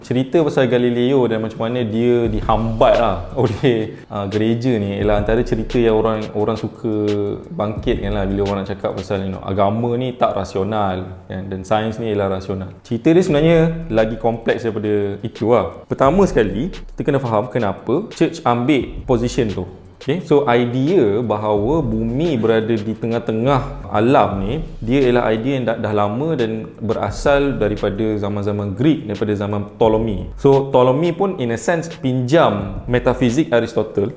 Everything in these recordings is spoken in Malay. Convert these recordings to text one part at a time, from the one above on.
Cerita pasal Galileo dan macam mana dia dihambat lah oleh gereja ni ialah antara cerita yang orang suka bangkitkan lah bila orang nak cakap pasal agama ni tak rasional kan? Dan sains ni ialah rasional. Cerita dia sebenarnya lagi kompleks daripada itu lah. Pertama sekali, kita kena faham kenapa church ambil position tu. Okay, so idea bahawa bumi berada di tengah-tengah alam ni, dia ialah idea yang dah lama dan berasal daripada zaman-zaman Greek, daripada zaman Ptolemy. So Ptolemy pun in a sense pinjam metafizik Aristotle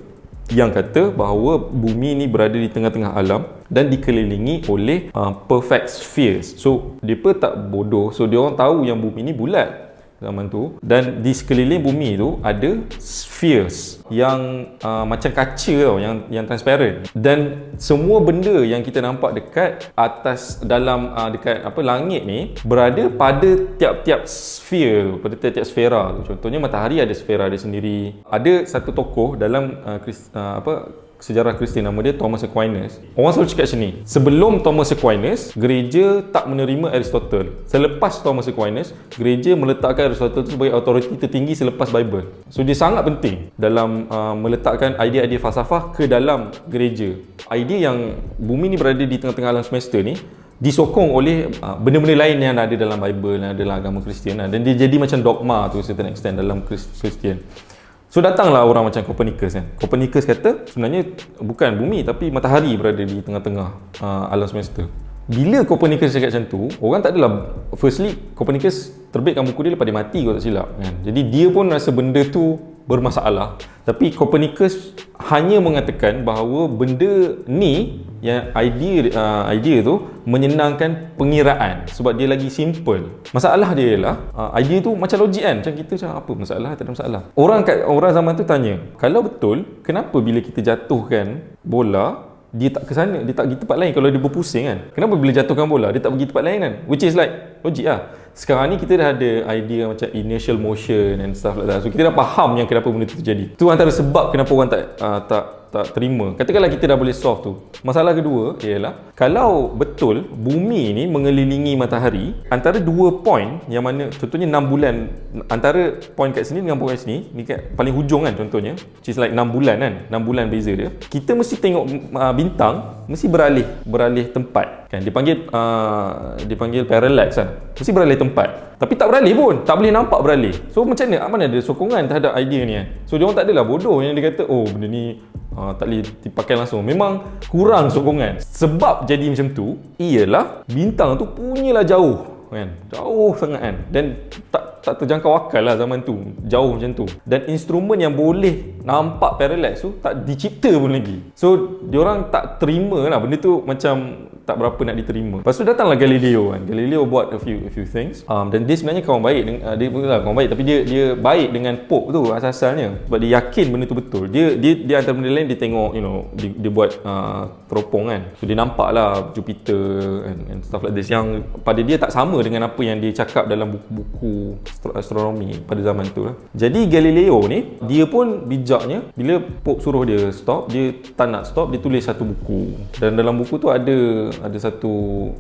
yang kata bahawa bumi ni berada di tengah-tengah alam dan dikelilingi oleh perfect spheres. So mereka tak bodoh, so dia orang tahu yang bumi ni bulat zaman tu, dan di sekeliling bumi tu ada spheres yang macam kaca tau, yang transparent, dan semua benda yang kita nampak dekat atas dalam dekat langit ni berada pada tiap-tiap sphere, pada tiap-tiap sfera tu. Contohnya matahari ada sfera dia sendiri. Ada satu tokoh dalam sejarah Kristian, nama dia Thomas Aquinas. Orang selalu cakap macam ni, sebelum Thomas Aquinas, gereja tak menerima Aristotle. Selepas Thomas Aquinas, gereja meletakkan Aristotle sebagai autoriti tertinggi selepas Bible. So dia sangat penting dalam meletakkan idea-idea falsafah ke dalam gereja. Idea yang bumi ni berada di tengah-tengah alam semesta ni disokong oleh benda-benda lain yang ada dalam Bible, yang ada dalam agama Kristian, dan dia jadi macam dogma tu certain extent dalam Kristian. So datanglah orang macam Copernicus kan. Copernicus kata sebenarnya bukan bumi tapi matahari berada di tengah-tengah alam semesta. Bila Copernicus cakap macam tu, orang tak adalah, firstly Copernicus terbitkan buku dia lepas dia mati kalau tak silap kan. Jadi dia pun rasa benda tu bermasalah. Tapi Copernicus hanya mengatakan bahawa benda ni, yang idea tu menyenangkan pengiraan sebab dia lagi simple. Masalah dia ialah idea tu macam logik kan, macam kita macam apa masalah, tak ada masalah. Orang zaman tu tanya, kalau betul, kenapa bila kita jatuhkan bola dia tak ke sana, dia tak pergi tempat lain kalau dia berpusing kan? Kenapa bila jatuhkan bola dia tak pergi tempat lain kan? Which is like logik lah. Sekarang ni kita dah ada idea macam inertial motion and stuff like that. So kita dah faham yang kenapa benda tu terjadi. Tu antara sebab kenapa orang tak terima. Katakanlah kita dah boleh solve tu. Masalah kedua ialah kalau betul bumi ni mengelilingi matahari, antara dua point yang mana contohnya 6 bulan, antara point kat sini dengan point kat sini, ni kat paling hujung kan contohnya, which is like 6 bulan kan, 6 bulan beza dia. Kita mesti tengok bintang mesti beralih tempat kan. Dipanggil parallax kan. Mesti beralih tempat. Tapi tak beralih pun, tak boleh nampak beralih. So macam mana ada sokongan terhadap idea ni kan. So dia orang tak adalah bodoh yang dia kata oh benda ni tak boleh dipakai langsung. Memang kurang sokongan. Sebab jadi macam tu ialah bintang tu punyalah jauh kan. Jauh sangat kan. Dan tak terjangkau akal lah zaman tu. Jauh macam tu. Dan instrumen yang boleh nampak parallax tu tak dicipta pun lagi. So diorang tak terima lah. Benda tu macam tak berapa nak diterima. Lepas tu datanglah Galileo kan. Galileo buat a few things. Dan dia sebenarnya kawan baik. Dia bukanlah kawan baik, tapi dia baik dengan Pope tu asal-asalnya. Sebab dia yakin benda tu betul. Dia antara benda lain dia tengok dia buat teropong kan. So dia nampak lah Jupiter and stuff like this yang pada dia tak sama dengan apa yang dia cakap dalam buku-buku astronomi pada zaman tu lah. Jadi Galileo ni dia pun bijaknya, bila Pope suruh dia stop, dia tak nak stop, dia tulis satu buku. Dan dalam buku tu ada satu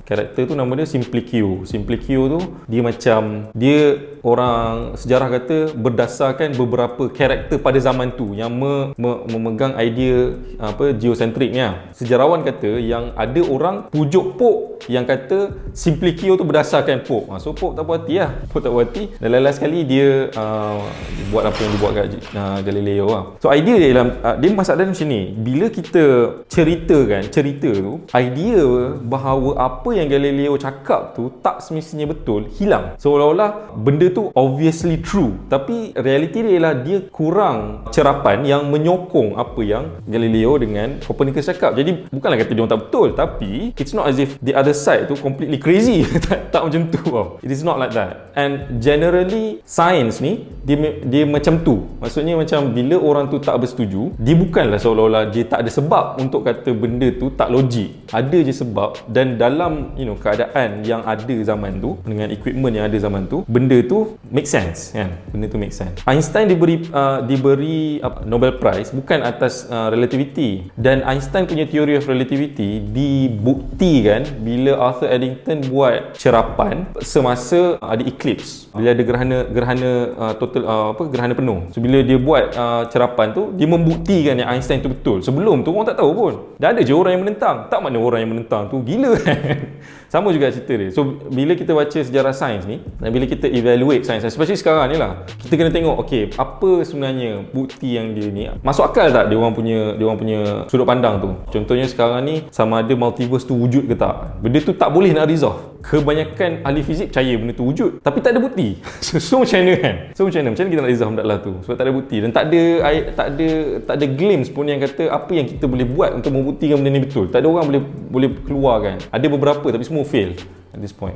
karakter tu nama dia Simplicio. Simplicio tu dia orang sejarah kata berdasarkan beberapa karakter pada zaman tu yang memegang idea geocentricnya. Sejarawan kata yang ada orang pujuk Pope yang kata Simplicio tu berdasarkan Pope. So Pope tak puas hati lah. Pope tak puas hati. Dan last kali dia buat apa yang dia buat kat Galileo lah. So idea dia dia masalah dia macam ni. Bila kita cerita tu, idea bahawa apa yang Galileo cakap tu tak semestinya betul hilang. Seolah-olah benda tu obviously true, tapi realiti dia ialah dia kurang cerapan yang menyokong apa yang Galileo dengan Copernicus cakap. Jadi bukanlah kata dia orang tak betul, tapi it's not as if the other side tu completely crazy. tak macam tu tau. It is not like that. And generally science ni dia macam tu. Maksudnya macam bila orang tu tak bersetuju, dia bukanlah seolah-olah dia tak ada sebab untuk kata benda tu tak logik. Ada je sebab, dan dalam keadaan yang ada zaman tu, dengan equipment yang ada zaman tu, benda tu make sense kan. Benda tu make sense. Einstein diberi Nobel Prize bukan atas relativity, dan Einstein punya theory of relativity dibuktikan bila Arthur Eddington buat cerapan semasa ada eclipse, bila ada gerhana penuh. So bila dia buat cerapan tu, dia membuktikan yang Einstein tu betul. Sebelum tu orang tak tahu pun. Dah ada je orang yang menentang. Tak mana orang yang menentang tu gila kan. Sama juga cerita dia. So bila kita baca sejarah sains ni, dan bila kita evaluate sains, especially sekarang ni lah, kita kena tengok okey, apa sebenarnya bukti yang dia ni masuk akal tak dia orang punya sudut pandang tu. Contohnya sekarang ni, sama ada multiverse tu wujud ke tak. Benda tu tak boleh nak resolve. Kebanyakan ahli fizik percaya benda tu wujud, tapi tak ada bukti. So macam mana kan? Macam mana kita nak resolve benda tu? Sebab tak ada bukti, dan tak ada glimpse pun yang kata apa yang kita boleh buat untuk membuktikan benda ni betul. Tak ada orang boleh keluarkan. Ada beberapa tapi semua fail at this point.